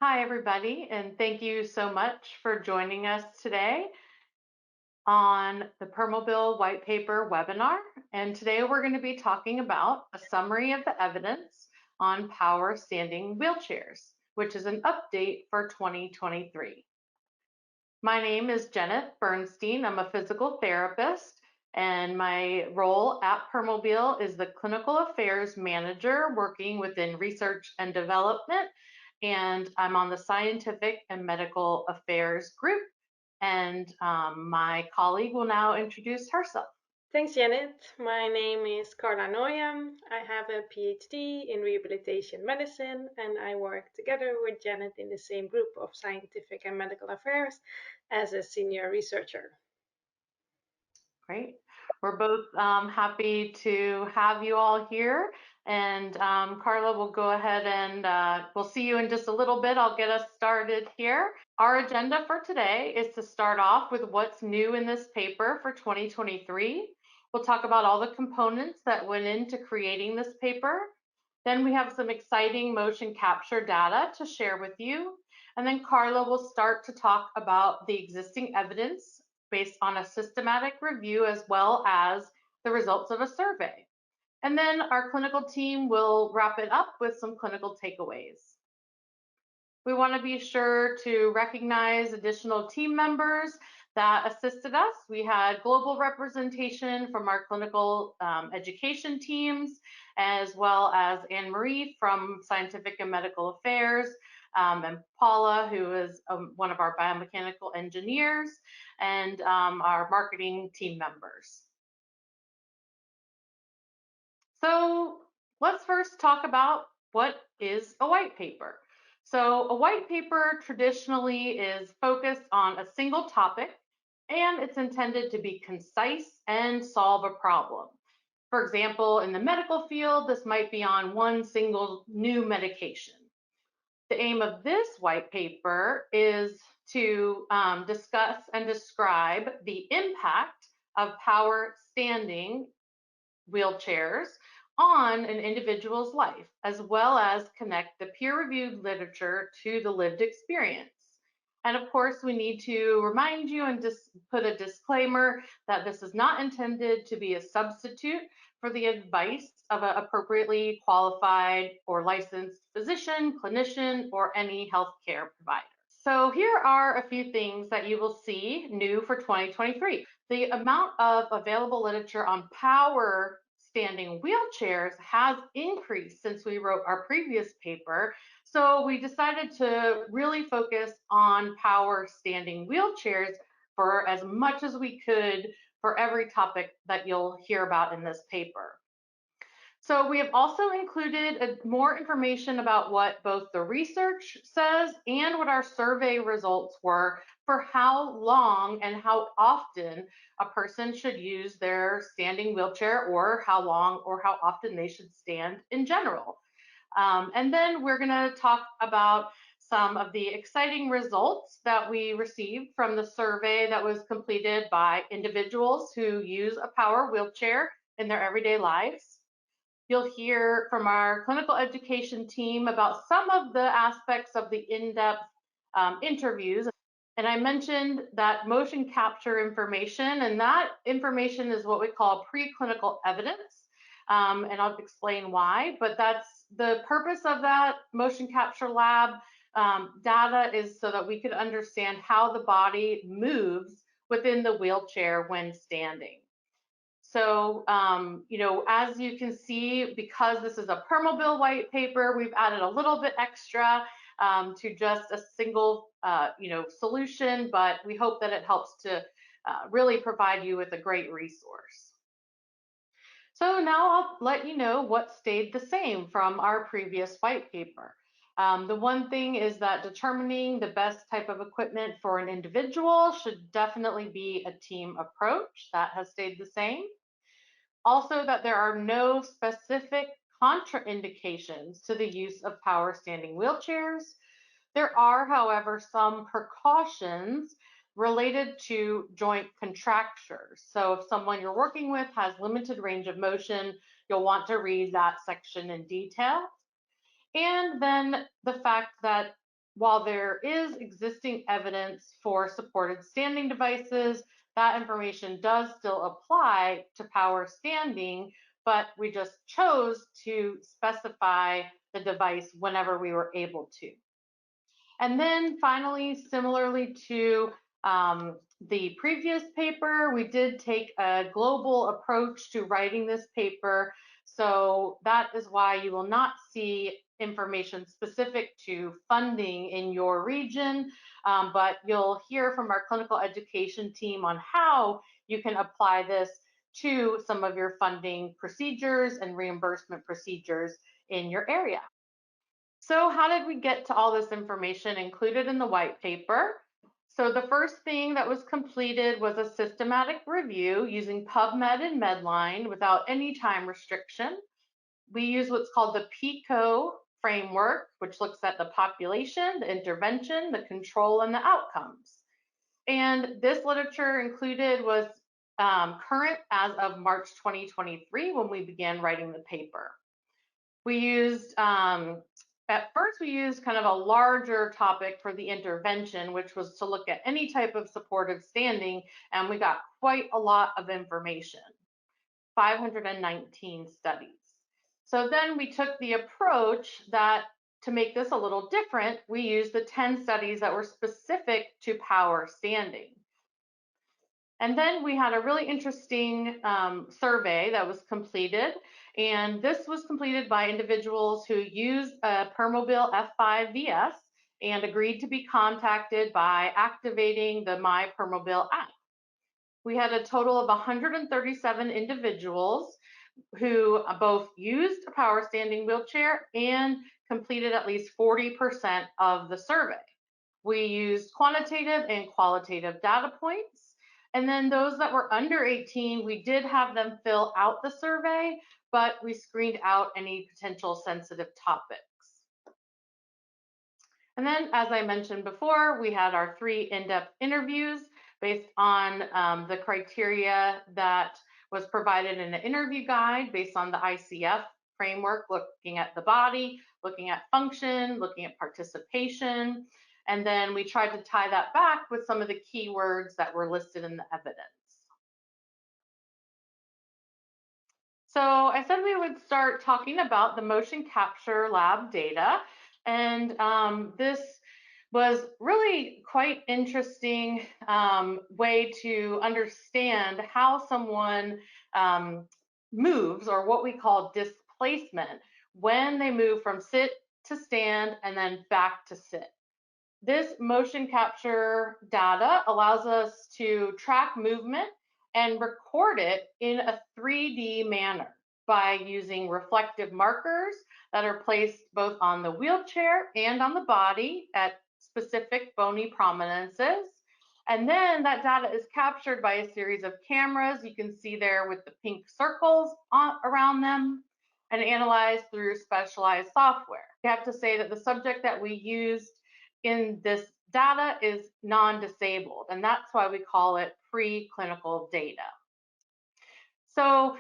Hi, everybody, and thank you so much for joining us today on the Permobil White Paper webinar. And today we're going to be talking about a summary of the evidence on power standing wheelchairs, which is an update for 2023. My name is Janet Bernstein. I'm a physical therapist, and my role at Permobil is the Clinical Affairs Manager working within research and development. And I'm on the Scientific and Medical Affairs group. And my colleague will now introduce herself. Thanks, Janet. My name is Carla Noyam. I have a PhD in rehabilitation medicine, and I work together with Janet in the same group of scientific and medical affairs as a senior researcher. Great. We're both happy to have you all here. And Carla will go ahead and we'll see you in just a little bit. I'll get us started here. Our agenda for today is to start off with what's new in this paper for 2023. We'll talk about all the components that went into creating this paper. Then we have some exciting motion capture data to share with you. And then Carla will start to talk about the existing evidence based on a systematic review as well as the results of a survey. And then our clinical team will wrap it up with some clinical takeaways. We want to be sure to recognize additional team members that assisted us. We had global representation from our clinical education teams, as well as Anne-Marie from Scientific and Medical Affairs, and Paula, who is one of our biomechanical engineers, and our marketing team members. So let's first talk about what is a white paper. So a white paper traditionally is focused on a single topic, and it's intended to be concise and solve a problem. For example, in the medical field, this might be on one single new medication. The aim of this white paper is to discuss and describe the impact of power standing wheelchairs on an individual's life, as well as connect the peer-reviewed literature to the lived experience. And of course, we need to remind you and just put a disclaimer that this is not intended to be a substitute for the advice of an appropriately qualified or licensed physician, clinician, or any healthcare provider. So here are a few things that you will see new for 2023. The amount of available literature on power standing wheelchairs has increased since we wrote our previous paper. So we decided to really focus on power standing wheelchairs for as much as we could for every topic that you'll hear about in this paper. So we have also included more information about what both the research says and what our survey results were for how long and how often a person should use their standing wheelchair, or how long or how often they should stand in general. And then we're going to talk about some of the exciting results that we received from the survey that was completed by individuals who use a power wheelchair in their everyday lives. You'll hear from our clinical education team about some of the aspects of the in-depth interviews. And I mentioned that motion capture information, and that information is what we call preclinical evidence. And I'll explain why, but that's the purpose of that motion capture lab data, is so that we could understand how the body moves within the wheelchair when standing. So, as you can see, because this is a Permobil white paper, we've added a little bit extra to just a single, solution, but we hope that it helps to really provide you with a great resource. So now I'll let you know what stayed the same from our previous white paper. The one thing is that determining the best type of equipment for an individual should definitely be a team approach. That has stayed the same. Also, that there are no specific contraindications to the use of power standing wheelchairs. There are, however, some precautions related to joint contractures. So if someone you're working with has limited range of motion, you'll want to read that section in detail. And then the fact that while there is existing evidence for supported standing devices, that information does still apply to power standing, but we just chose to specify the device whenever we were able to. And then finally, similarly to the previous paper, we did take a global approach to writing this paper. So that is why you will not see information specific to funding in your region, but you'll hear from our clinical education team on how you can apply this to some of your funding procedures and reimbursement procedures in your area. So how did we get to all this information included in the white paper? So the first thing that was completed was a systematic review using PubMed and Medline without any time restriction. We use what's called the PICO framework, which looks at the population, the intervention, the control, and the outcomes. And this literature included was current as of March 2023 when we began writing the paper. We used, at first, we used kind of a larger topic for the intervention, which was to look at any type of supportive standing, and we got quite a lot of information, 519 studies. So then we took the approach that to make this a little different, we used the 10 studies that were specific to power standing. And then we had a really interesting survey that was completed. And this was completed by individuals who used a Permobil F5VS and agreed to be contacted by activating the My Permobil app. We had a total of 137 individuals who both used a power standing wheelchair and completed at least 40% of the survey. We used quantitative and qualitative data points. And then those that were under 18, we did have them fill out the survey, but we screened out any potential sensitive topics. And then, as I mentioned before, we had our 3 in-depth interviews based on the criteria that was provided in the interview guide based on the ICF framework, looking at the body, looking at function, looking at participation. And then we tried to tie that back with some of the keywords that were listed in the evidence. So I said we would start talking about the motion capture lab data. And this was really quite interesting way to understand how someone moves, or what we call displacement, when they move from sit to stand and then back to sit. This motion capture data allows us to track movement and record it in a 3D manner by using reflective markers that are placed both on the wheelchair and on the body at specific bony prominences. And then that data is captured by a series of cameras. You can see there with the pink circles around them, and analyzed through specialized software. I have to say that the subject that we used in this data is non-disabled, and that's why we call it preclinical data. So,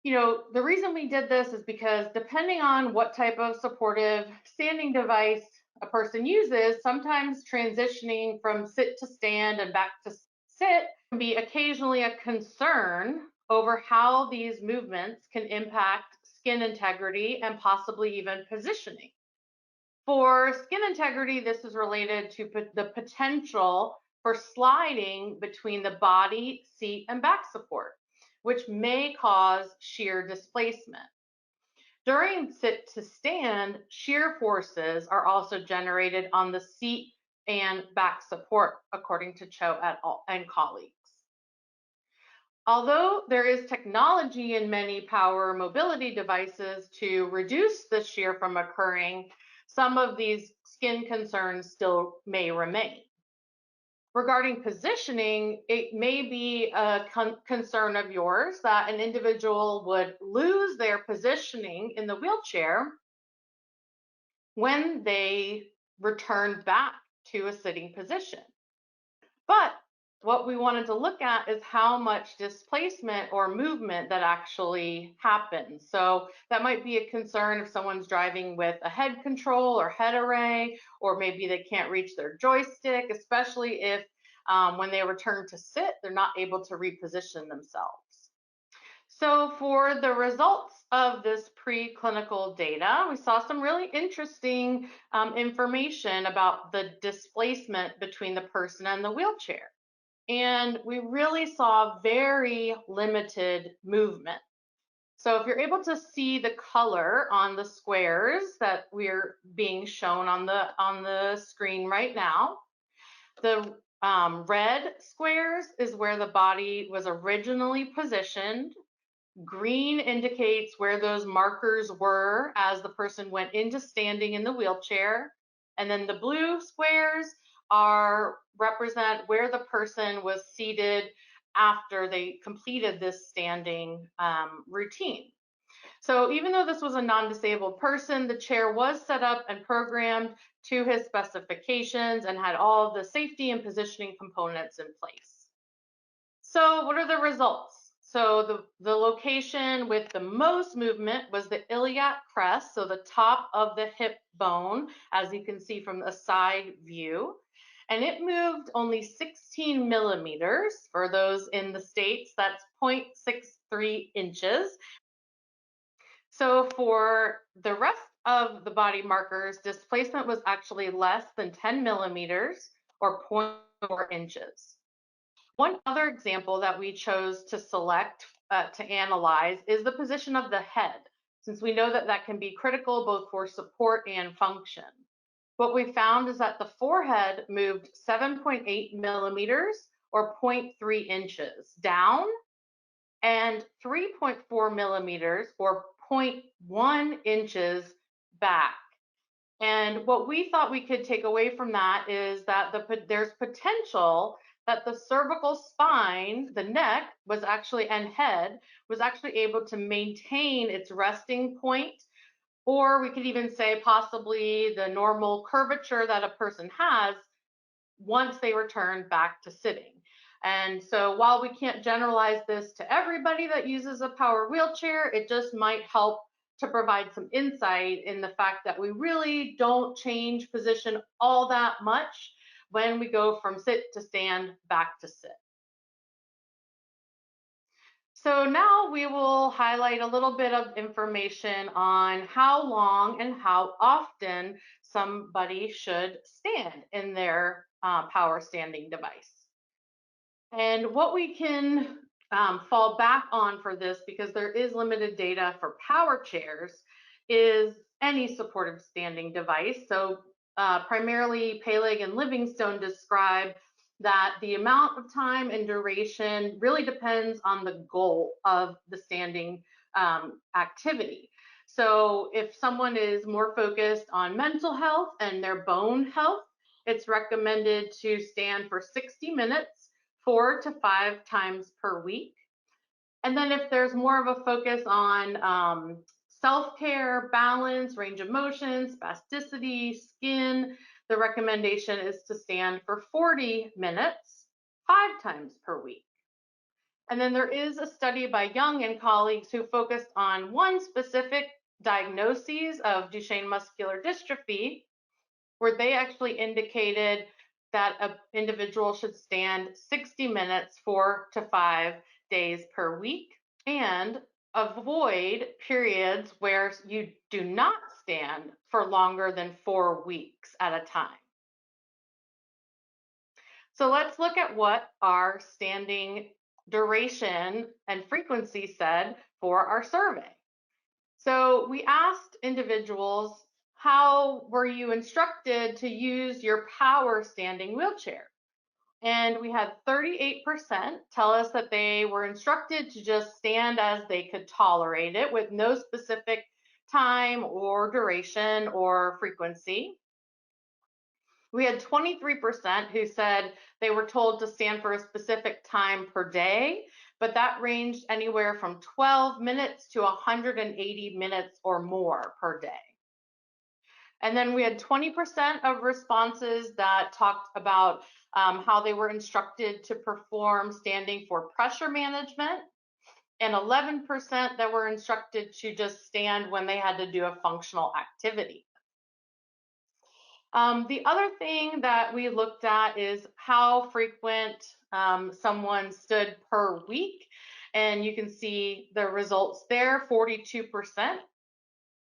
the reason we did this is because depending on what type of supportive standing device a person uses, sometimes transitioning from sit to stand and back to sit can be occasionally a concern over how these movements can impact skin integrity and possibly even positioning. For skin integrity, this is related to the potential for sliding between the body, seat, and back support, which may cause shear displacement. During sit to stand, shear forces are also generated on the seat and back support, according to Cho et al. And colleagues. Although there is technology in many power mobility devices to reduce the shear from occurring, some of these skin concerns still may remain. Regarding positioning, it may be a concern of yours that an individual would lose their positioning in the wheelchair when they return back to a sitting position. But what we wanted to look at is how much displacement or movement that actually happens. So that might be a concern if someone's driving with a head control or head array, or maybe they can't reach their joystick, especially if when they return to sit, they're not able to reposition themselves. So for the results of this preclinical data, we saw some really interesting information about the displacement between the person and the wheelchair. And we really saw very limited movement. So if you're able to see the color on the squares that we're being shown on the screen right now, the red squares is where the body was originally positioned. Green indicates where those markers were as the person went into standing in the wheelchair. And then the blue squares represent where the person was seated after they completed this standing routine. So even though this was a non-disabled person, the chair was set up and programmed to his specifications and had all the safety and positioning components in place. So what are the results? So the location with the most movement was the iliac crest, so the top of the hip bone, as you can see from the side view. And it moved only 16 millimeters. For those in the States, that's 0.63 inches. So for the rest of the body markers, displacement was actually less than 10 millimeters or zero point 0.4 inches. One other example that we chose to select to analyze is the position of the head, since we know that that can be critical both for support and function. What we found is that the forehead moved 7.8 millimeters or zero point 0.3 inches down and 3.4 millimeters or zero point 0.1 inches back. And what we thought we could take away from that is that there's potential that the cervical spine, the neck was actually, and head was actually able to maintain its resting point, or we could even say possibly the normal curvature that a person has once they return back to sitting. And so while we can't generalize this to everybody that uses a power wheelchair, it just might help to provide some insight in the fact that we really don't change position all that much when we go from sit to stand back to sit. So now we will highlight a little bit of information on how long and how often somebody should stand in their power standing device. And what we can fall back on for this, because there is limited data for power chairs, is any supportive standing device. So primarily Peleg and Livingstone describe that the amount of time and duration really depends on the goal of the standing activity. So if someone is more focused on mental health and their bone health, it's recommended to stand for 60 minutes 4 to 5 times per week. And then if there's more of a focus on self-care, balance, range of motion, spasticity, skin, the recommendation is to stand for 40 minutes, 5 times per week. And then there is a study by Young and colleagues who focused on one specific diagnosis of Duchenne muscular dystrophy, where they actually indicated that an individual should stand 60 minutes 4 to 5 days per week and avoid periods where you do not stand for longer than 4 weeks at a time. So let's look at what our standing duration and frequency said for our survey. So we asked individuals, how were you instructed to use your power standing wheelchair? And we had 38% tell us that they were instructed to just stand as they could tolerate it with no specific time or duration or frequency. We had 23% who said they were told to stand for a specific time per day, but that ranged anywhere from 12 minutes to 180 minutes or more per day. And then we had 20% of responses that talked about how they were instructed to perform standing for pressure management, and 11% that were instructed to just stand when they had to do a functional activity. The other thing that we looked at is how frequent someone stood per week. And you can see the results there. 42%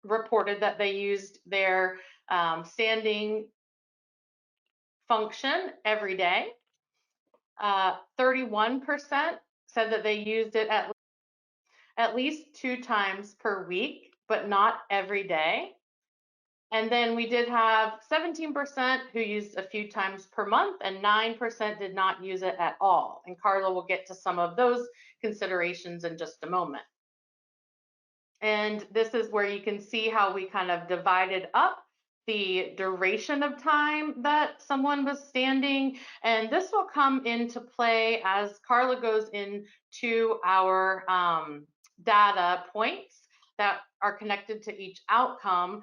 reported that they used their standing function every day. 31% said that they used it at least 2 times per week, but not every day. And then we did have 17% who used a few times per month, and 9% did not use it at all. And Carla will get to some of those considerations in just a moment. And this is where you can see how we kind of divided up the duration of time that someone was standing. And this will come into play as Carla goes into our data points that are connected to each outcome,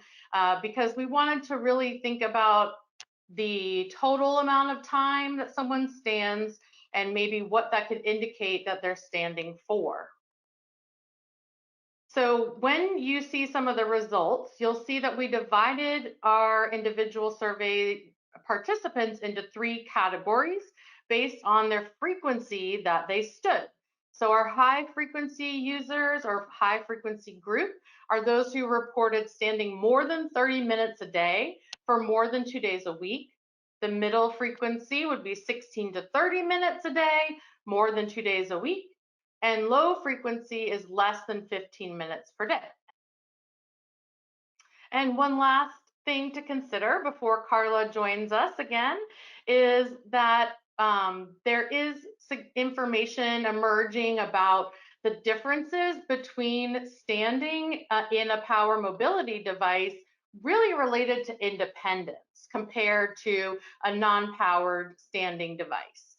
because we wanted to really think about the total amount of time that someone stands and maybe what that could indicate that they're standing for. So when you see some of the results, you'll see that we divided our individual survey participants into 3 categories based on their frequency that they stood. So our high frequency users or high frequency group are those who reported standing more than 30 minutes a day for more than 2 days a week. The middle frequency would be 16 to 30 minutes a day, more than 2 days a week. And low frequency is less than 15 minutes per day. And one last thing to consider before Carla joins us again is that there is information emerging about the differences between standing in a power mobility device really related to independence compared to a non-powered standing device.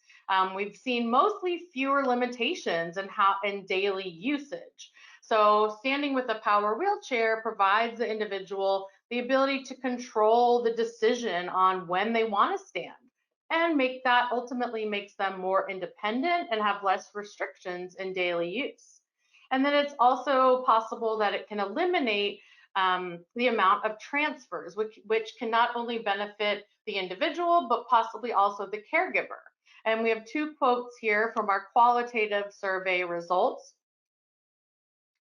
We've seen mostly fewer limitations in daily usage. So standing with a power wheelchair provides the individual the ability to control the decision on when they want to stand, and ultimately makes them more independent and have less restrictions in daily use. And then it's also possible that it can eliminate the amount of transfers, which can not only benefit the individual, but possibly also the caregiver. And we have 2 quotes here from our qualitative survey results,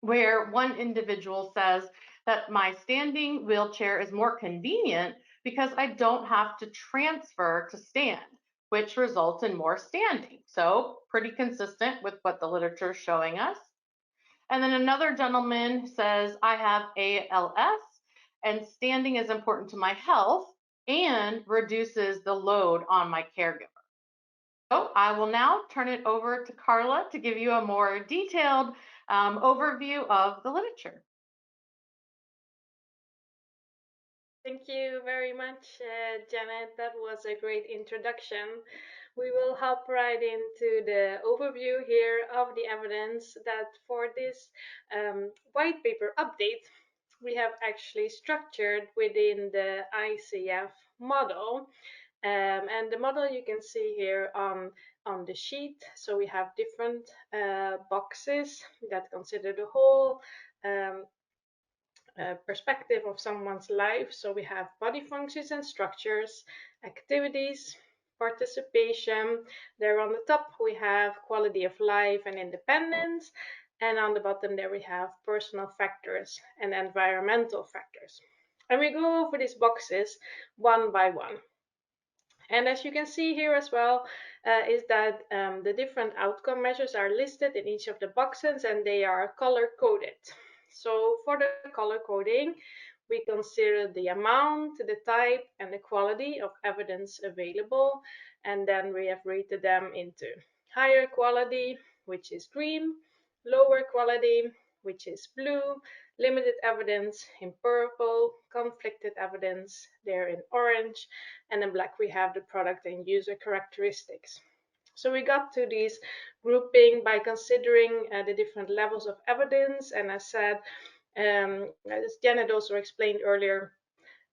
where one individual says that my standing wheelchair is more convenient because I don't have to transfer to stand, which results in more standing. So pretty consistent with what the literature is showing us. And then another gentleman says, I have ALS and standing is important to my health and reduces the load on my caregiver. So I will now turn it over to Carla to give you a more detailed overview of the literature. Thank you very much, Janet. That was a great introduction. We will hop right into the overview here of the evidence that for this white paper update, we have actually structured within the ICF model. And the model you can see here on the sheet. So we have different boxes that consider the whole perspective of someone's life. So we have body functions and structures, activities, participation. There on the top we have quality of life and independence. And on the bottom there we have personal factors and environmental factors. And we go over these boxes one by one. And as you can see here as well, is that the different outcome measures are listed in each of the boxes and they are color coded. So for the color coding, we consider the amount, the type, and the quality of evidence available. And then we have rated them into higher quality, which is green, lower quality, which is blue, limited evidence in purple, conflicted evidence there in orange, and in black we have the product and user characteristics. So we got to this grouping by considering the different levels of evidence, and as said, as Janet also explained earlier,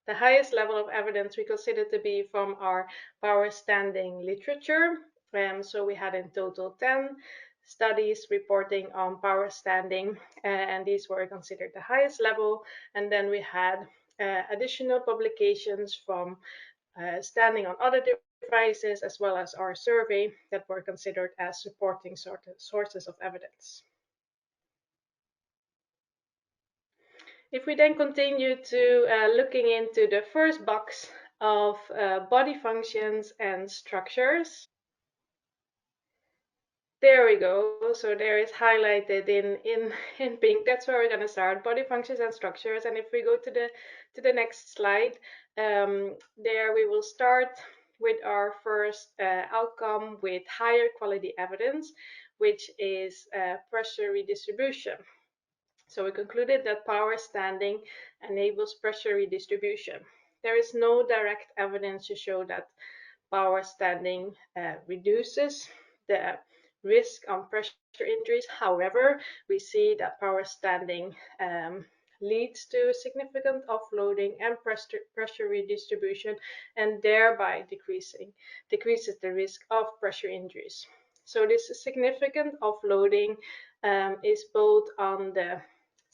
The highest level of evidence we consider to be from our power standing literature. So we had in total 10 studies reporting on power standing, and these were considered the highest level. And then we had additional publications from standing on other devices, as well as our survey, that were considered as supporting sources of evidence. If we then continue to looking into the first box of body functions and structures, there we go. So there is highlighted in pink. That's where we're going to start, body functions and structures. And if we go to the next slide, there we will start with our first outcome with higher quality evidence, which is pressure redistribution. So we concluded that power standing enables pressure redistribution. There is no direct evidence to show that power standing reduces the risk of pressure injuries. However, we see that power standing leads to significant offloading and pressure redistribution, and thereby decreases the risk of pressure injuries. So this significant offloading is both on the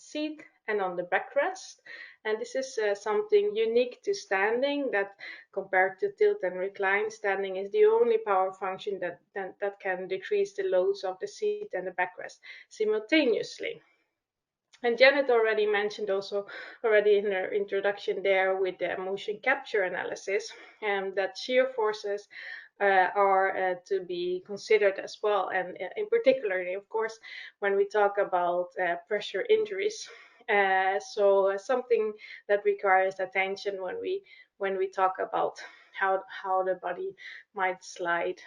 seat and on the backrest. And this is something unique to standing, that compared to tilt and recline, standing is the only power function that can decrease the loads of the seat and the backrest simultaneously. And Janet already mentioned also already in her introduction there with the motion capture analysis, that shear forces are to be considered as well, and in particularly, of course, when we talk about pressure injuries. So something that requires attention when we talk about how the body might slide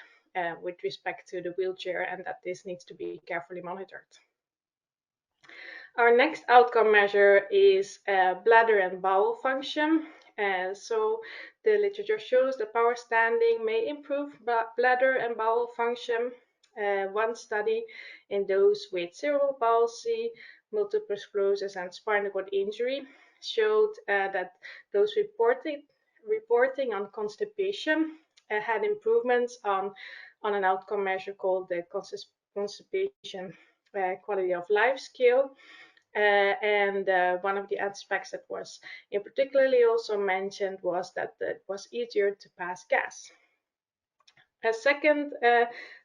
with respect to the wheelchair, and that this needs to be carefully monitored. Our next outcome measure is bladder and bowel function. So the literature shows that power standing may improve bladder and bowel function. One study in those with cerebral palsy, multiple sclerosis, and spinal cord injury showed that those reporting on constipation had improvements on an outcome measure called the constipation quality of life scale. And one of the aspects that was in particularly also mentioned was that it was easier to pass gas. A second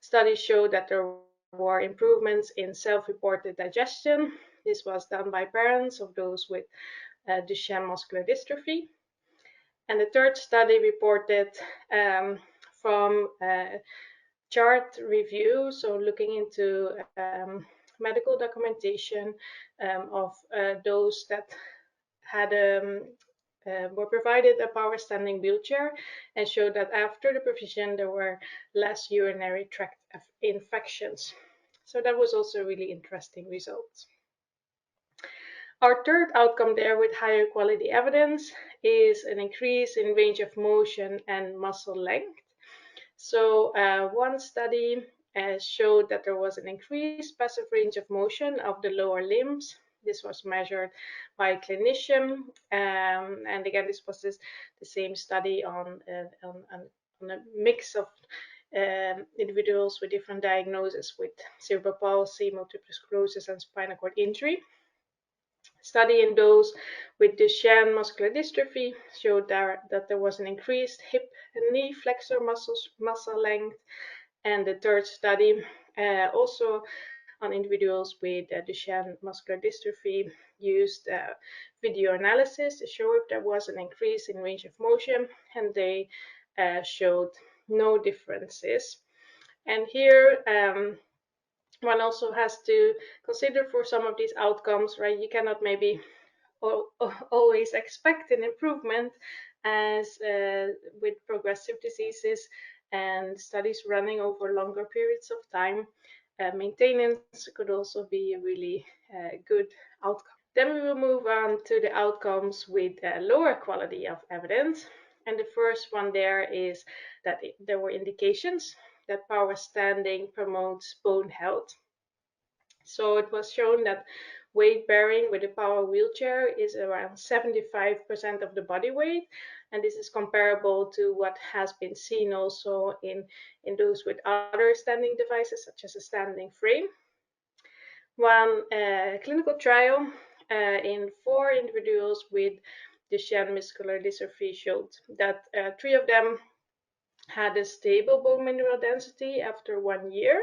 study showed that there were improvements in self-reported digestion. This was done by parents of those with Duchenne muscular dystrophy. And the third study reported from chart review, so looking into medical documentation of those that had were provided a power standing wheelchair, and showed that after the provision there were less urinary tract infections. So that was also really interesting results. Our third outcome there with higher quality evidence is an increase in range of motion and muscle length. So one study showed that there was an increased passive range of motion of the lower limbs. This was measured by a clinician, and again, this was the same study on a mix of individuals with different diagnoses with cerebral palsy, multiple sclerosis, and spinal cord injury. Study in those with Duchenne muscular dystrophy showed that there was an increased hip and knee flexor muscle length. And the third study, also on individuals with Duchenne muscular dystrophy, used video analysis to show if there was an increase in range of motion, and they showed no differences. And here, one also has to consider for some of these outcomes, right? You cannot maybe always expect an improvement, as with progressive diseases and studies running over longer periods of time, maintenance could also be a really good outcome. Then we will move on to the outcomes with lower quality of evidence. And the first one there is that there were indications that power standing promotes bone health. So it was shown that weight bearing with a power wheelchair is around 75% of the body weight, and this is comparable to what has been seen also in those with other standing devices, such as a standing frame. One clinical trial in 4 individuals with Duchenne muscular dystrophy showed that 3 of them had a stable bone mineral density after 1 year,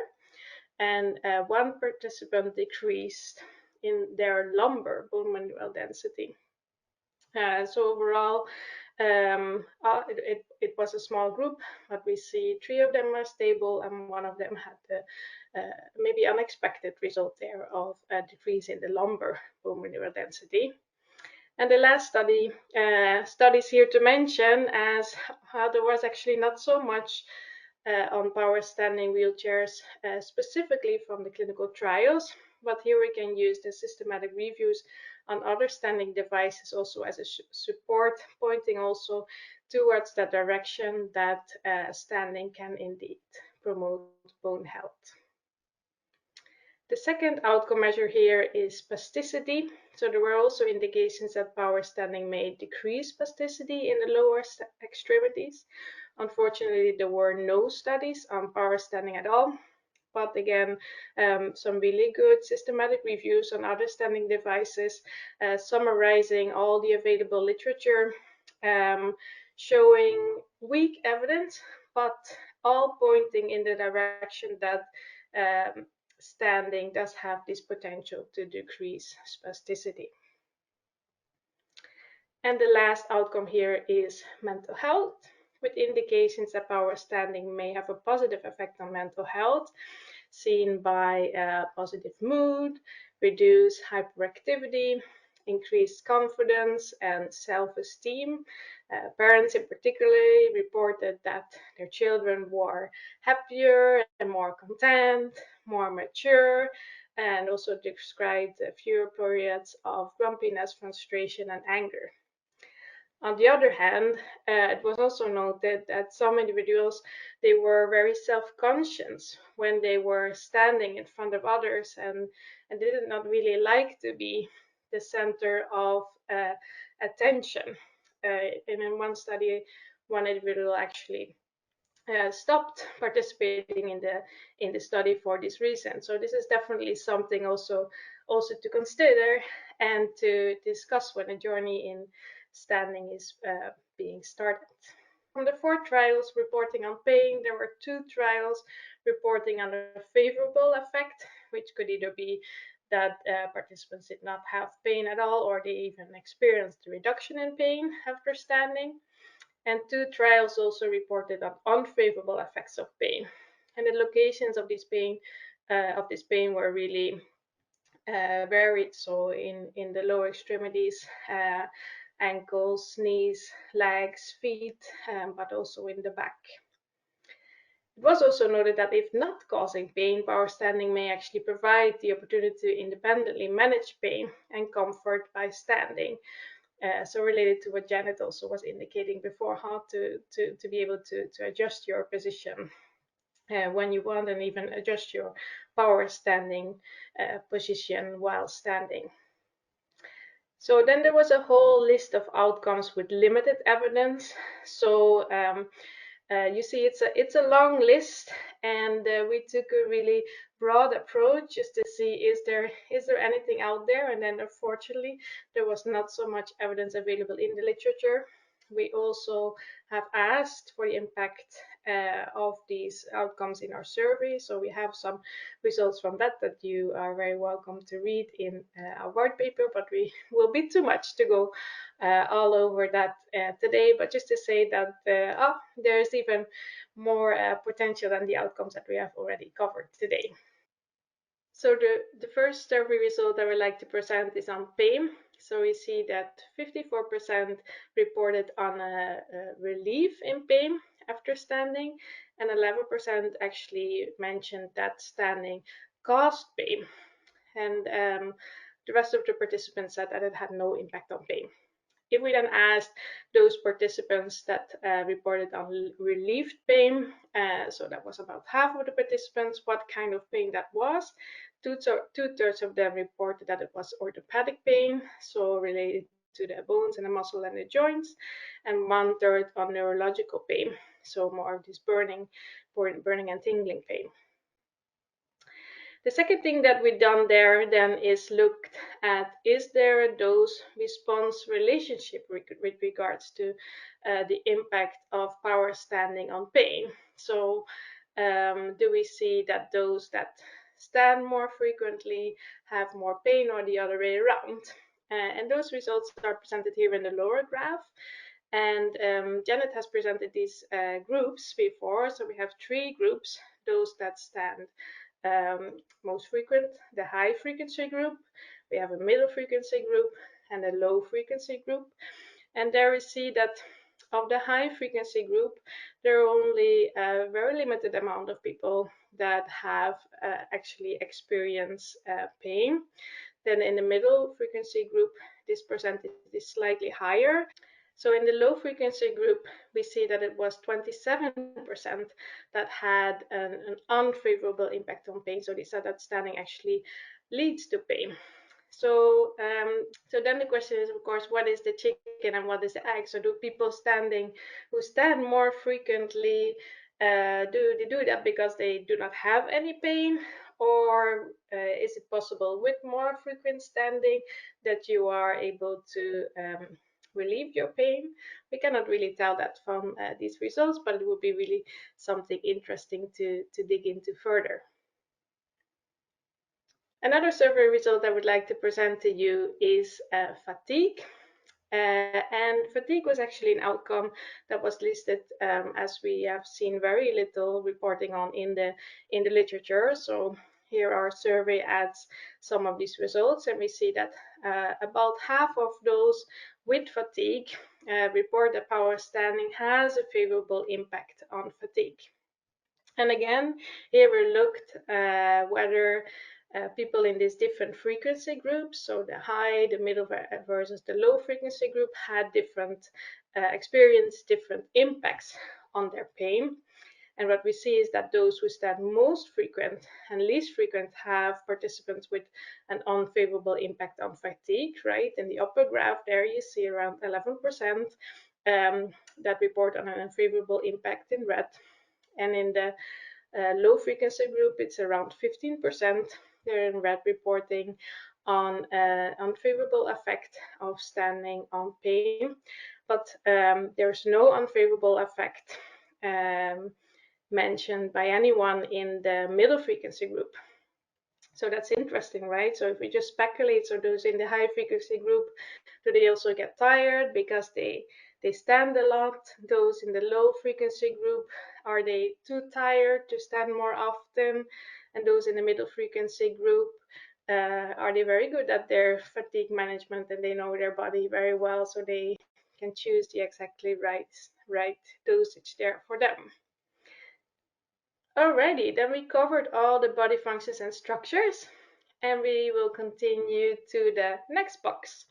and one participant decreased in their lumbar bone mineral density. So overall, it was a small group, but we see 3 of them are stable, and one of them had the maybe unexpected result there of a decrease in the lumbar bone mineral density. And the last studies here to mention, as there was actually not so much on power standing wheelchairs specifically from the clinical trials, but here we can use the systematic reviews on other standing devices also as a support, pointing also towards the direction that standing can indeed promote bone health. The second outcome measure here is spasticity. So there were also indications that power standing may decrease spasticity in the lower extremities. Unfortunately, there were no studies on power standing at all. But again, some really good systematic reviews on other standing devices, summarizing all the available literature, showing weak evidence, but all pointing in the direction that standing does have this potential to decrease spasticity. And the last outcome here is mental health, with indications that power standing may have a positive effect on mental health, seen by positive mood, reduced hyperactivity, increased confidence and self-esteem. Parents in particular reported that their children were happier and more content, more mature, and also described fewer periods of grumpiness, frustration, and anger. On the other hand, it was also noted that some individuals, they were very self-conscious when they were standing in front of others, and they did not really like to be the center of attention. And in one study, one individual actually stopped participating in the study for this reason. So this is definitely something also to consider and to discuss when a journey in standing is being started. From the 4 trials reporting on pain, there were 2 trials reporting on a favorable effect, which could either be that participants did not have pain at all, or they even experienced a reduction in pain after standing. And 2 trials also reported on unfavorable effects of pain. And the locations of this pain were really varied. So in the lower extremities, ankles, knees, legs, feet, but also in the back. It was also noted that if not causing pain, power standing may actually provide the opportunity to independently manage pain and comfort by standing. So related to what Janet also was indicating before, how to be able to adjust your position when you want, and even adjust your power standing position while standing. So then there was a whole list of outcomes with limited evidence. So you see, it's a long list, and we took a really broad approach just to see is there anything out there. And then unfortunately, there was not so much evidence available in the literature. We also have asked for the impact of these outcomes in our survey. So we have some results from that you are very welcome to read in our white paper, but we will be too much to go all over that today. But just to say that there is even more potential than the outcomes that we have already covered today. So the first survey result I would like to present is on pain. So we see that 54% reported on a relief in pain after standing, and 11% actually mentioned that standing caused pain. And the rest of the participants said that it had no impact on pain. If we then asked those participants that reported on relieved pain, so that was about half of the participants, what kind of pain that was, two-thirds of them reported that it was orthopedic pain, so related to the bones and the muscle and the joints, and one-third on neurological pain, so more of this burning and tingling pain. The second thing that we done there then is looked at, is there a dose response relationship with regards to the impact of power standing on pain. So do we see that those that stand more frequently have more pain, or the other way around? And those results are presented here in the lower graph. And Janet has presented these groups before. So we have three groups: those that stand most frequent, the high frequency group, we have a middle frequency group, and a low frequency group. And there we see that of the high frequency group, there are only a very limited amount of people that have actually experienced pain. Then in the middle frequency group, this percentage is slightly higher. So in the low frequency group, we see that it was 27% that had an unfavorable impact on pain. So they said that standing actually leads to pain. So, so then the question is, of course, what is the chicken and what is the egg? So do people who stand more frequently, do they do that because they do not have any pain? Or is it possible with more frequent standing that you are able to relieve your pain? We cannot really tell that from these results, but it would be really something interesting to dig into further. Another survey result I would like to present to you is fatigue. And fatigue was actually an outcome that was listed, as we have seen very little reporting on in the literature. So here our survey adds some of these results, and we see that about half of those with fatigue report that power standing has a favorable impact on fatigue. And again, here we looked whether people in these different frequency groups, so the high, the middle versus the low frequency group, had different experienced different impacts on their pain. And what we see is that those who stand most frequent and least frequent have participants with an unfavorable impact on fatigue, right? In the upper graph there you see around 11% that report on an unfavorable impact in red. And in the low frequency group, it's around 15%. They're in red, reporting on unfavorable effect of standing on pain. But there's no unfavorable effect mentioned by anyone in the middle frequency group. So that's interesting, right? So if we just speculate, so those in the high frequency group, do they also get tired because they stand a lot? Those in the low frequency group, are they too tired to stand more often? And those in the middle frequency group, are they very good at their fatigue management and they know their body very well, so they can choose the exactly right dosage there for them? Alrighty, then we covered all the body functions and structures, and we will continue to the next box,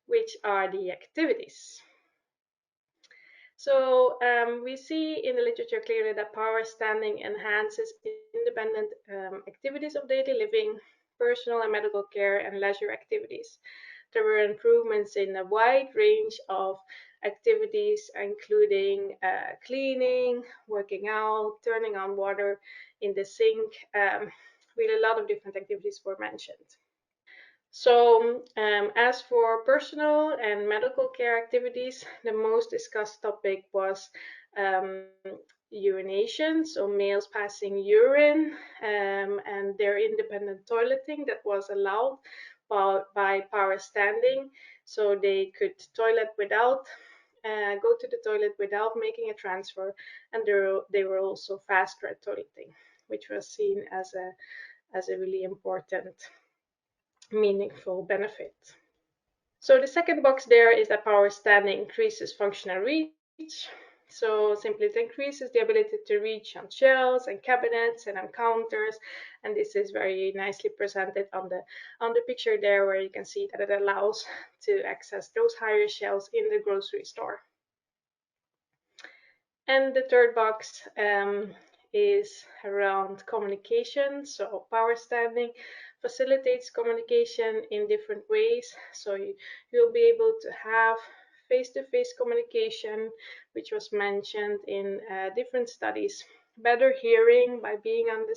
which are the activities. So we see in the literature clearly that power standing enhances independent activities of daily living, personal and medical care, and leisure activities. There were improvements in a wide range of activities, including cleaning, working out, turning on water in the sink. Really, a lot of different activities were mentioned. So, as for personal and medical care activities, the most discussed topic was urination, so males passing urine, and their independent toileting that was allowed by power standing, so they could toilet without go to the toilet without making a transfer, and they were also fast red toileting, which was seen as a really important, meaningful benefit. So the second box there is that power standing increases functional reach. So simply it increases the ability to reach on shelves and cabinets and on counters, and this is very nicely presented on the picture there, where you can see that it allows to access those higher shelves in the grocery store. And the third box is around communication. So power standing facilitates communication in different ways. So you'll be able to have face-to-face communication, which was mentioned in different studies. Better hearing by being on the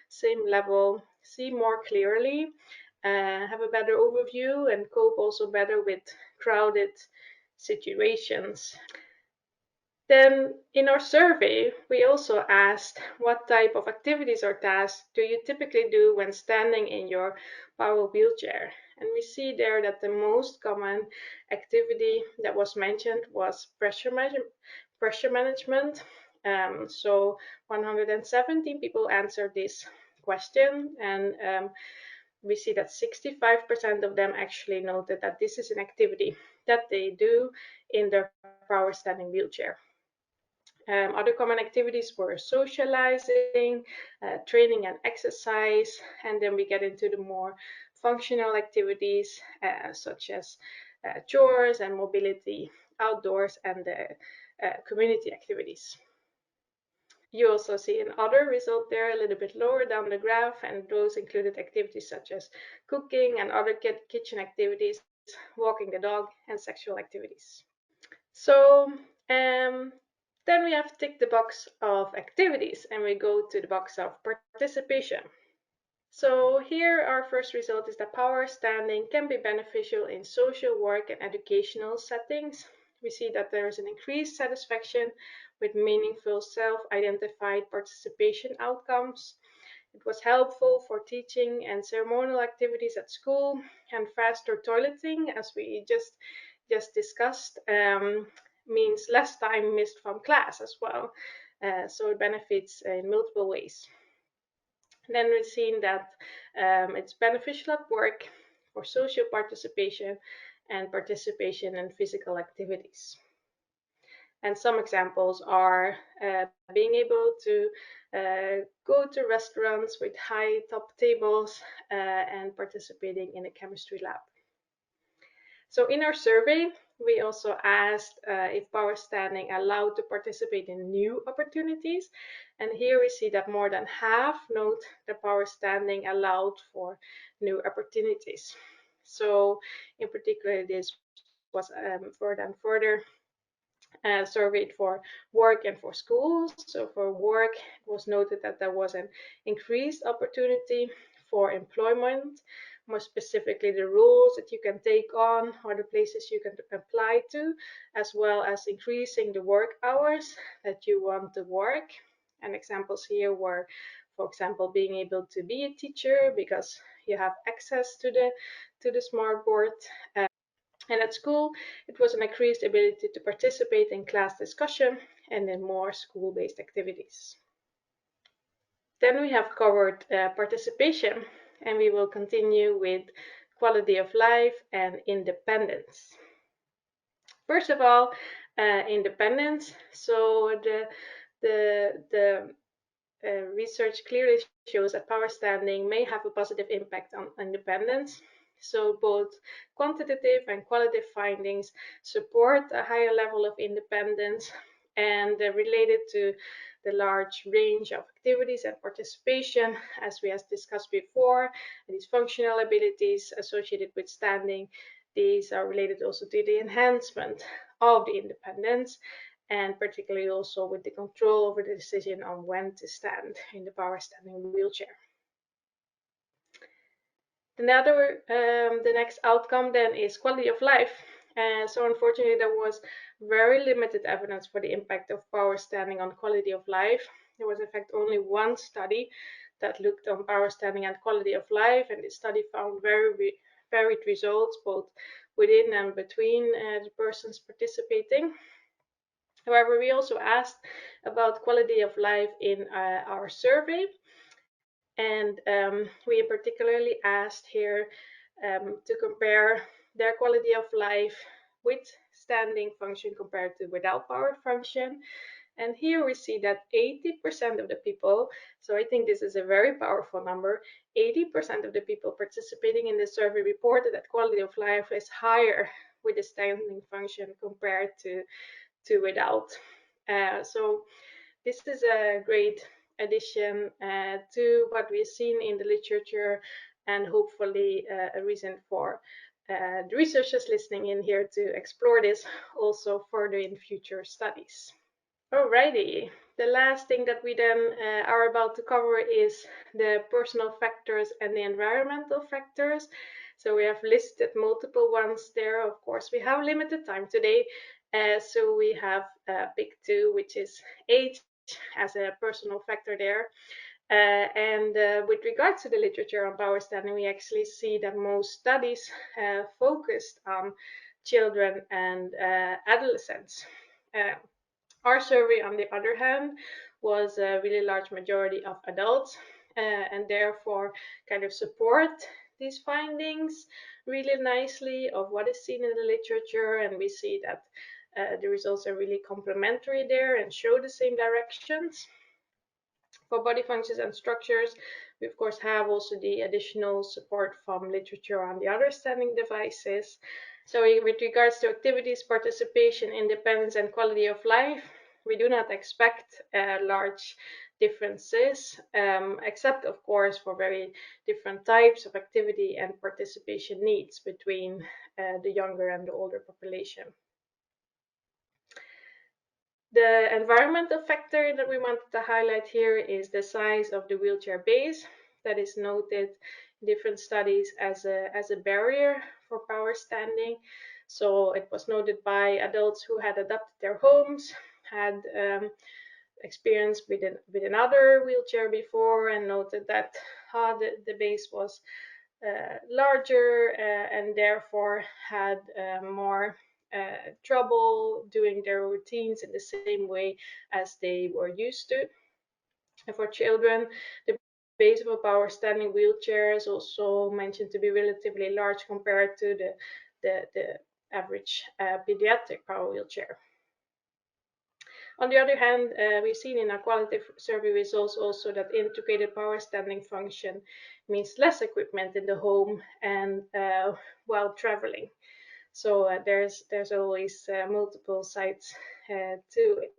same level, see more clearly, have a better overview, and cope also better with crowded situations. Then in our survey, we also asked what type of activities or tasks do you typically do when standing in your power wheelchair? And we see there that the most common activity that was mentioned was pressure management. So 170 people answered this question, and we see that 65% of them actually noted that this is an activity that they do in their power standing wheelchair. Other common activities were socializing, training and exercise, and then we get into the more functional activities such as chores and mobility outdoors and the community activities. You also see another result there a little bit lower down the graph, and those included activities such as cooking and other kitchen activities, walking the dog, and sexual activities. So then we have ticked the box of activities and we go to the box of participation. So here our first result is that power standing can be beneficial in social work and educational settings. We see that there is an increased satisfaction with meaningful self-identified participation outcomes. It was helpful for teaching and ceremonial activities at school, and faster toileting, as we just discussed, means less time missed from class as well. So it benefits in multiple ways. Then we've seen that it's beneficial at work for social participation and participation in physical activities. And some examples are being able to go to restaurants with high top tables and participating in a chemistry lab. So in our survey, we also asked if power standing allowed to participate in new opportunities. And here we see that more than half note that power standing allowed for new opportunities. So in particular, this was further surveyed for work and for schools. So for work, it was noted that there was an increased opportunity for employment, more specifically the roles that you can take on or the places you can apply to, as well as increasing the work hours that you want to work. And examples here were, for example, being able to be a teacher because you have access to the smart board. And at school, it was an increased ability to participate in class discussion and in more school-based activities. Then we have covered participation, and we will continue with quality of life and independence. First of all, independence. So the research clearly shows that power standing may have a positive impact on independence. So both quantitative and qualitative findings support a higher level of independence, and related to the large range of activities and participation, as we have discussed before, these functional abilities associated with standing, these are related also to the enhancement of the independence, and particularly also with the control over the decision on when to stand in the power standing wheelchair. The next outcome then is quality of life. So unfortunately, there was very limited evidence for the impact of power standing on quality of life. There was in fact only one study that looked on power standing and quality of life, and this study found very varied results both within and between the persons participating. However, we also asked about quality of life in our survey, and we particularly asked here to compare their quality of life with standing function compared to without power function. And here we see that 80% of the people, so I think this is a very powerful number, 80% of the people participating in the survey reported that quality of life is higher with the standing function compared to without. So this is a great addition to what we've seen in the literature, and hopefully a reason for the researchers listening in here to explore this also further in future studies. Alrighty, the last thing that we then are about to cover is the personal factors and the environmental factors. So we have listed multiple ones there. Of course, we have limited time today, so we have picked two, which is age as a personal factor there. With regards to the literature on power standing, we actually see that most studies focused on children and adolescents. Our survey, on the other hand, was a really large majority of adults, and therefore kind of support these findings really nicely of what is seen in the literature. And we see that the results are really complementary there and show the same directions. For body functions and structures, we of course have also the additional support from literature on the other standing devices. So with regards to activities, participation, independence, and quality of life, we do not expect large differences, except of course for very different types of activity and participation needs between the younger and the older population. The environmental factor that we wanted to highlight here is the size of the wheelchair base that is noted in different studies as a barrier for power standing. So it was noted by adults who had adapted their homes, had experience with another wheelchair before, and noted that the base was larger and therefore had more trouble doing their routines in the same way as they were used to. And for children, the base of a power standing wheelchair is also mentioned to be relatively large compared to the average pediatric power wheelchair. On the other hand, we've seen in our quality survey results also that integrated power standing function means less equipment in the home and while traveling. So there's always multiple sides to it.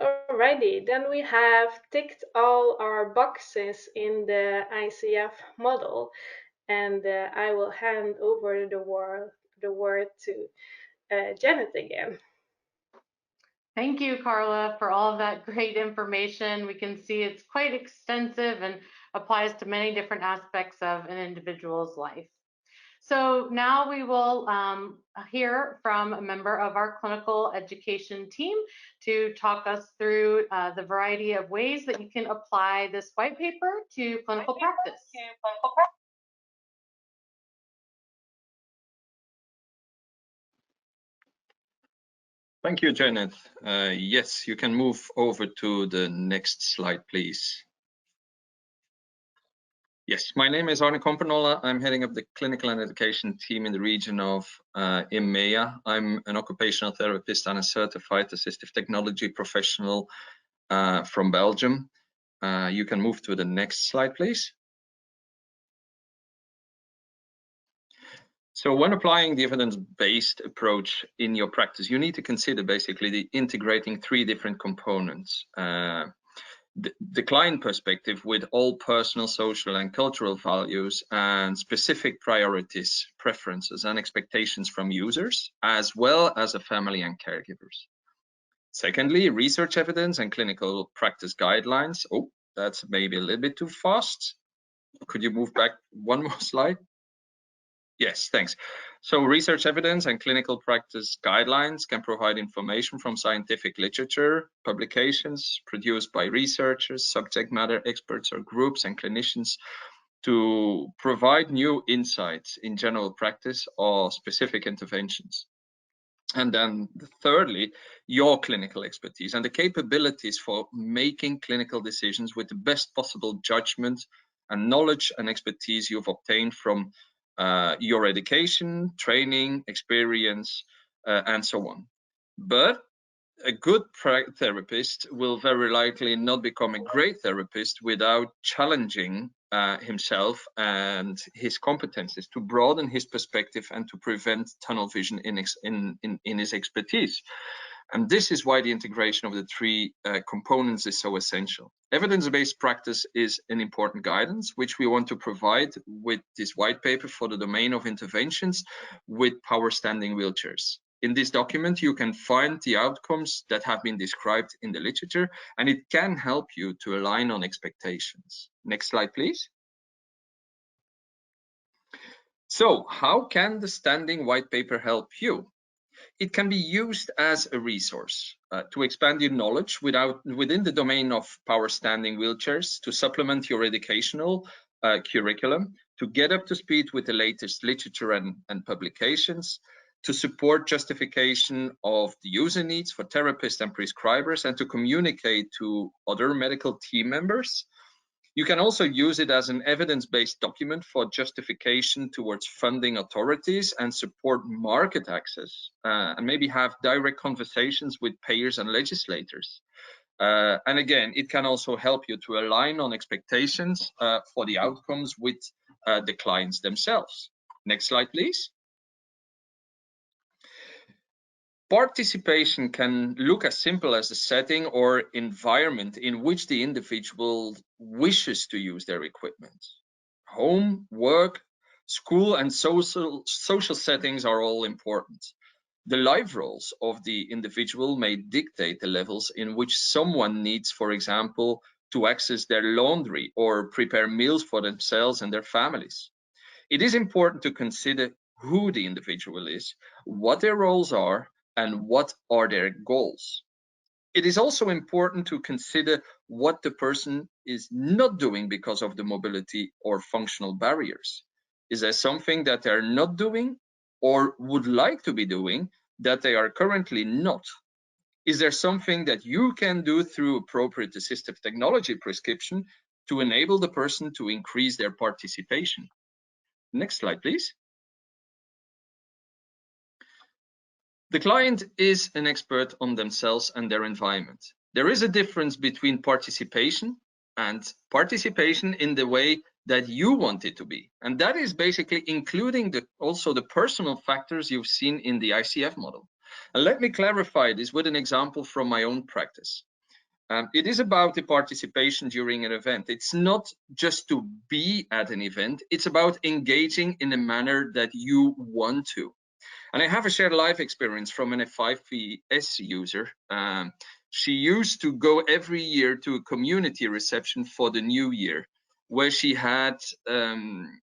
Alrighty, then we have ticked all our boxes in the ICF model, and I will hand over the word to Janet again. Thank you, Carla, for all of that great information. We can see it's quite extensive and applies to many different aspects of an individual's life. So now we will hear from a member of our clinical education team to talk us through the variety of ways that you can apply this white paper to clinical practice. Thank you, Janet. Yes, you can move over to the next slide, please. Yes, my name is Arne Kompernolla. I'm heading up the clinical and education team in the region of EMEA. I'm an occupational therapist and a certified assistive technology professional from Belgium. You can move to the next slide, please. So when applying the evidence-based approach in your practice, you need to consider basically the integrating three different components. The client perspective with all personal, social, and cultural values and specific priorities, preferences, and expectations from users, as well as a family and caregivers. Secondly, research evidence and clinical practice guidelines. Oh, that's maybe a little bit too fast. Could you move back one more slide? Yes, thanks. So research evidence and clinical practice guidelines can provide information from scientific literature, publications produced by researchers, subject matter experts or groups and clinicians to provide new insights in general practice or specific interventions. And then thirdly, your clinical expertise and the capabilities for making clinical decisions with the best possible judgment and knowledge and expertise you've obtained from your education, training, experience, and so on. But a good therapist will very likely not become a great therapist without challenging himself and his competences to broaden his perspective and to prevent tunnel vision in his expertise. And this is why the integration of the three components is so essential. Evidence-based practice is an important guidance, which we want to provide with this white paper for the domain of interventions with power standing wheelchairs. In this document, you can find the outcomes that have been described in the literature, and it can help you to align on expectations. Next slide, please. So how can the standing white paper help you? It can be used as a resource to expand your knowledge within the domain of power standing wheelchairs, to supplement your educational curriculum, to get up to speed with the latest literature and publications, to support justification of the user needs for therapists and prescribers, and to communicate to other medical team members. You can also use it as an evidence-based document for justification towards funding authorities and support market access, and maybe have direct conversations with payers and legislators. And again, it can also help you to align on expectations for the outcomes with the clients themselves. Next slide, please. Participation can look as simple as the setting or environment in which the individual wishes to use their equipment. Home, work, school, and social settings are all important. The life roles of the individual may dictate the levels in which someone needs, for example, to access their laundry or prepare meals for themselves and their families. It is important to consider who the individual is, what their roles are, and what are their goals. It is also important to consider what the person is not doing because of the mobility or functional barriers. Is there something that they're not doing or would like to be doing that they are currently not? Is there something that you can do through appropriate assistive technology prescription to enable the person to increase their participation? Next slide, please. The client is an expert on themselves and their environment. There is a difference between participation and participation in the way that you want it to be. And that is basically including also the personal factors you've seen in the ICF model. And let me clarify this with an example from my own practice. It is about the participation during an event. It's not just to be at an event, it's about engaging in a manner that you want to. And I have a shared life experience from an F5VS user. She used to go every year to a community reception for the new year, where she had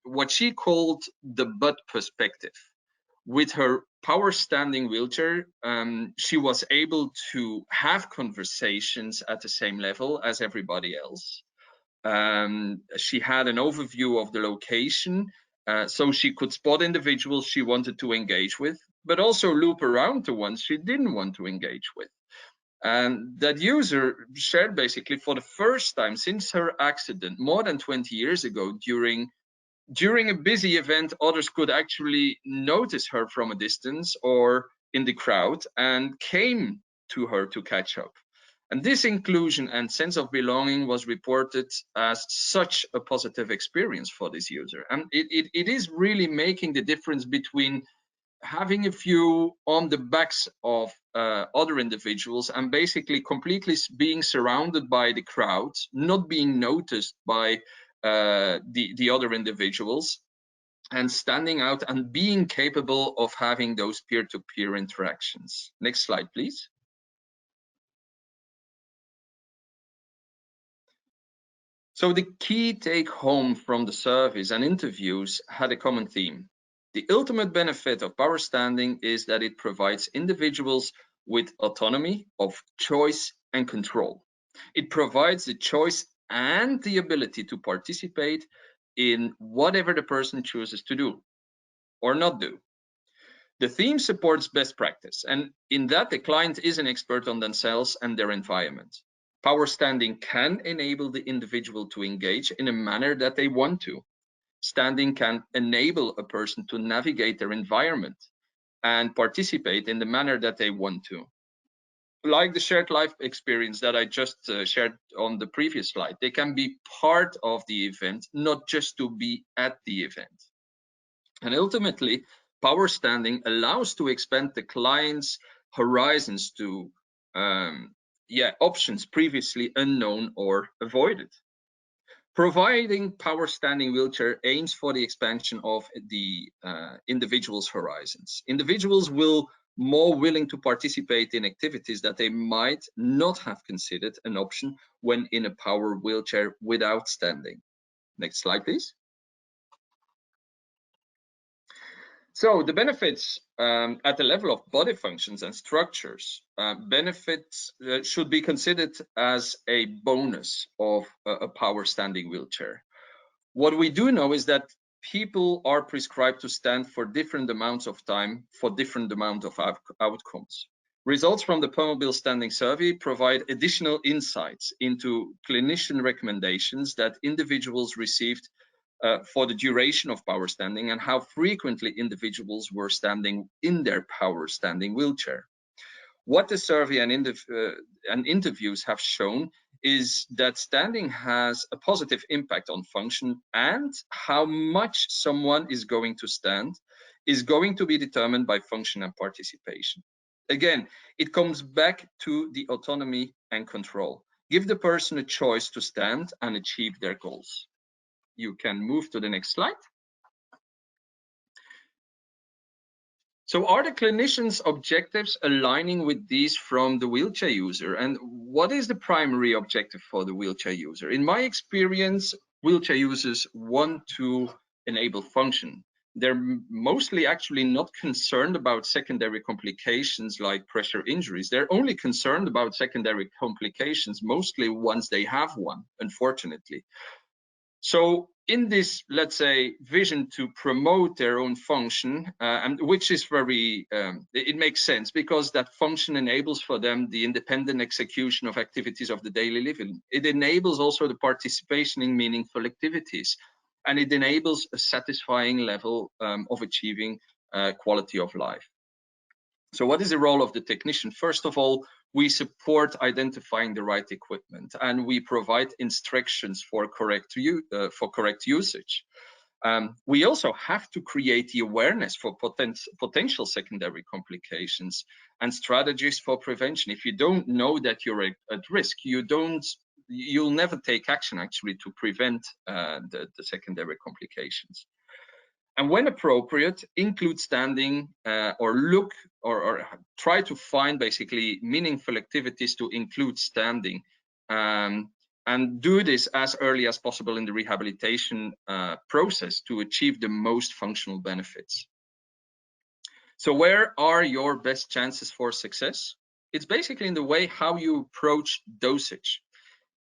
what she called the butt perspective. With her power standing wheelchair, she was able to have conversations at the same level as everybody else. She had an overview of the location, so she could spot individuals she wanted to engage with, but also loop around the ones she didn't want to engage with. And that user shared basically for the first time since her accident more than 20 years ago, during a busy event, others could actually notice her from a distance or in the crowd and came to her to catch up. And this inclusion and sense of belonging was reported as such a positive experience for this user. And it is really making the difference between having a view on the backs of other individuals and basically completely being surrounded by the crowd, not being noticed by the other individuals, and standing out and being capable of having those peer-to-peer interactions. Next slide, please. So the key take home from the surveys and interviews had a common theme. The ultimate benefit of power standing is that it provides individuals with autonomy of choice and control. It provides the choice and the ability to participate in whatever the person chooses to do or not do. The theme supports best practice, and in that the client is an expert on themselves and their environment. Power standing can enable the individual to engage in a manner that they want to. Standing can enable a person to navigate their environment and participate in the manner that they want to. Like the shared life experience that I just shared on the previous slide, they can be part of the event, not just to be at the event. And ultimately, power standing allows to expand the client's horizons to options previously unknown or avoided. Providing power standing wheelchair aims for the expansion of the individual's horizons. Individuals will more willing to participate in activities that they might not have considered an option when in a power wheelchair without standing. Next slide, please. So the benefits at the level of body functions and structures, benefits should be considered as a bonus of a power standing wheelchair. What we do know is that people are prescribed to stand for different amounts of time for different amount of outcomes. Results from the Permobil standing survey provide additional insights into clinician recommendations that individuals received for the duration of power standing and how frequently individuals were standing in their power standing wheelchair. What the survey and interviews have shown is that standing has a positive impact on function, and how much someone is going to stand is going to be determined by function and participation. Again, it comes back to the autonomy and control. Give the person a choice to stand and achieve their goals. You can move to the next slide. So are the clinicians' objectives aligning with these from the wheelchair user? And what is the primary objective for the wheelchair user? In my experience, wheelchair users want to enable function. They're mostly actually not concerned about secondary complications like pressure injuries. They're only concerned about secondary complications, mostly once they have one, unfortunately. So in this, let's say, vision to promote their own function, and which is very, it makes sense because that function enables for them the independent execution of activities of the daily living. It enables also the participation in meaningful activities, and it enables a satisfying level of achieving quality of life. So what is the role of the technician? First of all, we support identifying the right equipment, and we provide instructions for correct usage. We also have to create the awareness for potential secondary complications and strategies for prevention. If you don't know that you're at risk, you'll never take action actually to prevent the secondary complications. And when appropriate, include standing or look or try to find basically meaningful activities to include standing, and do this as early as possible in the rehabilitation process to achieve the most functional benefits. So where are your best chances for success? It's basically in the way how you approach dosage.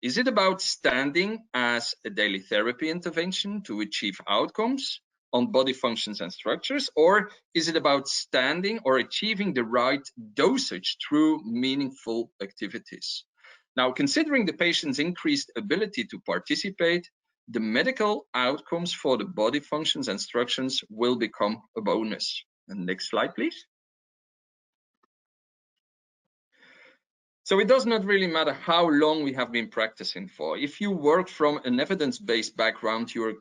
Is it about standing as a daily therapy intervention to achieve outcomes on body functions and structures, or is it about standing or achieving the right dosage through meaningful activities? Now, considering the patient's increased ability to participate, the medical outcomes for the body functions and structures will become a bonus. And next slide, please. So it does not really matter how long we have been practicing for. If you work from an evidence-based background, you are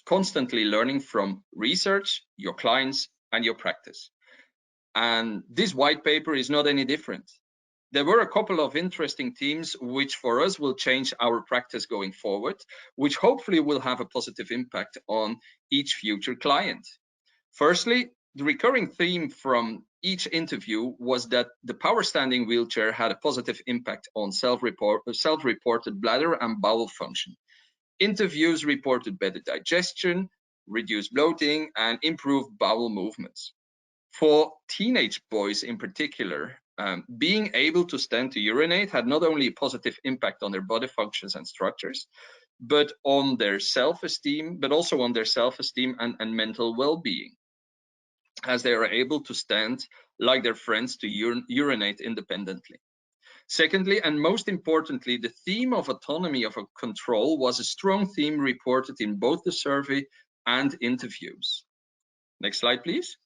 constantly learning from research, your clients, and your practice. And this white paper is not any different. There were a couple of interesting themes which for us will change our practice going forward, which hopefully will have a positive impact on each future client. Firstly, the recurring theme from each interview was that the power standing wheelchair had a positive impact on self-reported bladder and bowel function. Interviews reported better digestion, reduced bloating, and improved bowel movements. For teenage boys in particular, being able to stand to urinate had not only a positive impact on their body functions and structures, but on their self-esteem, but also on their self-esteem and mental well-being, as they are able to stand like their friends to urinate independently. Secondly, and most importantly, the theme of autonomy of control was a strong theme reported in both the survey and interviews. Next slide, please.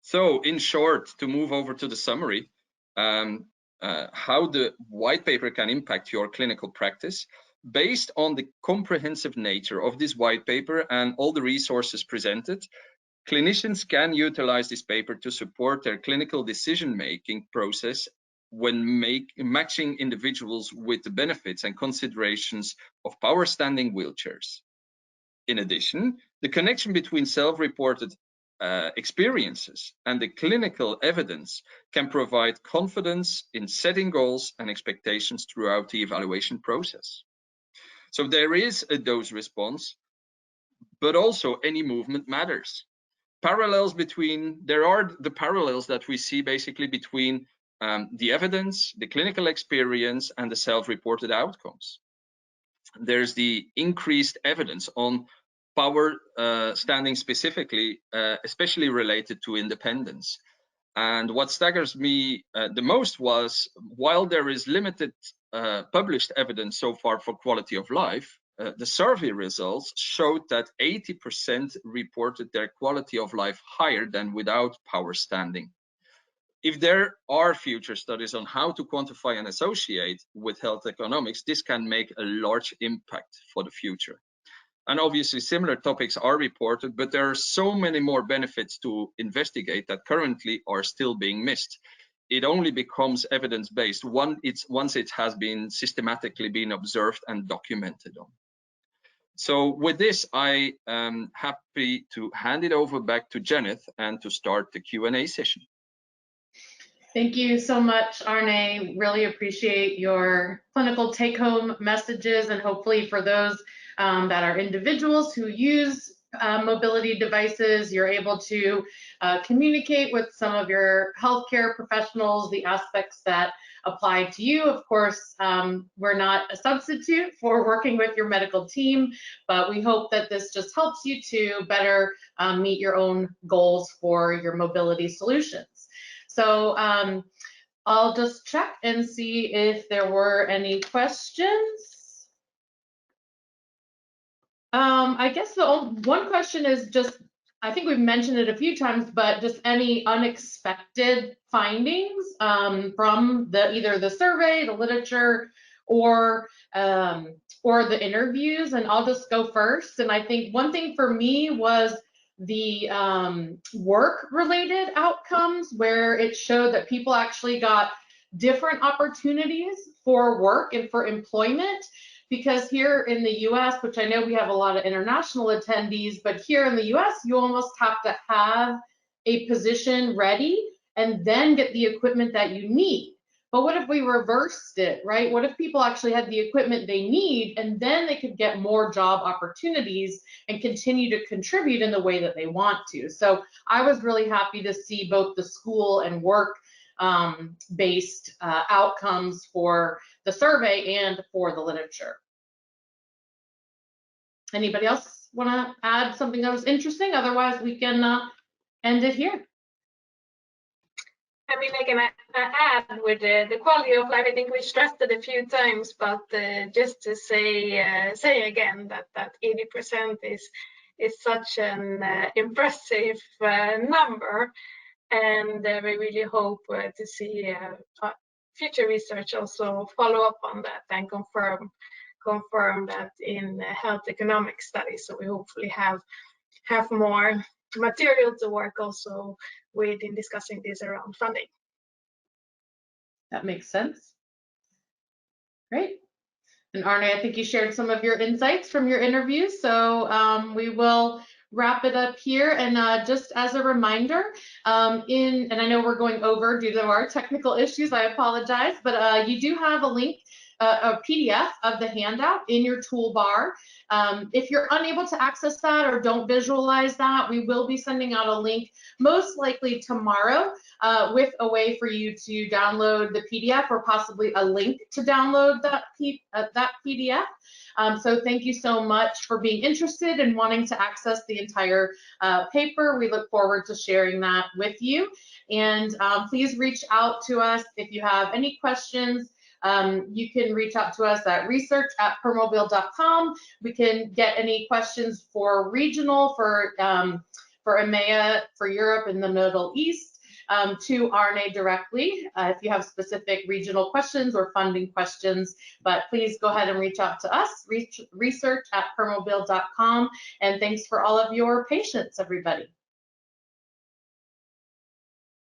So in short, to move over to the summary, how the white paper can impact your clinical practice. Based on the comprehensive nature of this white paper and all the resources presented, Clinicians can utilize this paper to support their clinical decision-making process when matching individuals with the benefits and considerations of power-standing wheelchairs. In addition, the connection between self-reported experiences and the clinical evidence can provide confidence in setting goals and expectations throughout the evaluation process. So there is a dose response, but also any movement matters. There are the parallels that we see basically between the evidence, the clinical experience, and the self-reported outcomes. There's the increased evidence on power standing specifically, especially related to independence. And what staggers me the most was, while there is limited published evidence so far for quality of life, the survey results showed that 80% reported their quality of life higher than without power standing. If there are future studies on how to quantify and associate with health economics, this can make a large impact for the future. And obviously similar topics are reported, but there are so many more benefits to investigate that currently are still being missed. It only becomes evidence-based once it has been systematically been observed and documented on. So with this, I am happy to hand it over back to Janet and to start the Q&A session. Thank you so much, Arne. Really appreciate your clinical take-home messages, and hopefully for those that are individuals who use mobility devices, you're able to communicate with some of your healthcare professionals the aspects that apply to you. Of course, we're not a substitute for working with your medical team, but we hope that this just helps you to better meet your own goals for your mobility solutions. So I'll just check and see if there were any questions. I guess the one question is just, I think we've mentioned it a few times, but just any unexpected findings from either the survey, the literature, or the interviews. And I'll just go first. And I think one thing for me was the work-related outcomes, where it showed that people actually got different opportunities for work and for employment. Because here in the US, which I know we have a lot of international attendees, but here in the US, you almost have to have a position ready and then get the equipment that you need. But what if we reversed it, right? What if people actually had the equipment they need and then they could get more job opportunities and continue to contribute in the way that they want to? So I was really happy to see both the school and work based outcomes for the survey and for the literature. Anybody else want to add something that was interesting? Otherwise, we can end it here. I mean, I can add with the quality of life. I think we stressed it a few times, but just to say again that 80% is such an impressive number, and we really hope to see future research also follow up on that and confirm that in health economic studies. So we hopefully have more material to work also with in discussing this around funding. That makes sense. Great. And Arne, I think you shared some of your insights from your interview, so we will wrap it up here. And just as a reminder, and I know we're going over due to our technical issues, I apologize, but you do have a link, a PDF of the handout in your toolbar. If you're unable to access that or don't visualize that, we will be sending out a link most likely tomorrow with a way for you to download the PDF or possibly a link to download that PDF. So thank you so much for being interested and wanting to access the entire paper. We look forward to sharing that with you. And please reach out to us if you have any questions. You can reach out to us at research@permobil.com. We can get any questions for regional, for EMEA, for Europe and the Middle East, to Arne directly if you have specific regional questions or funding questions. But please go ahead and reach out to us, research@permobil.com. And thanks for all of your patience, everybody.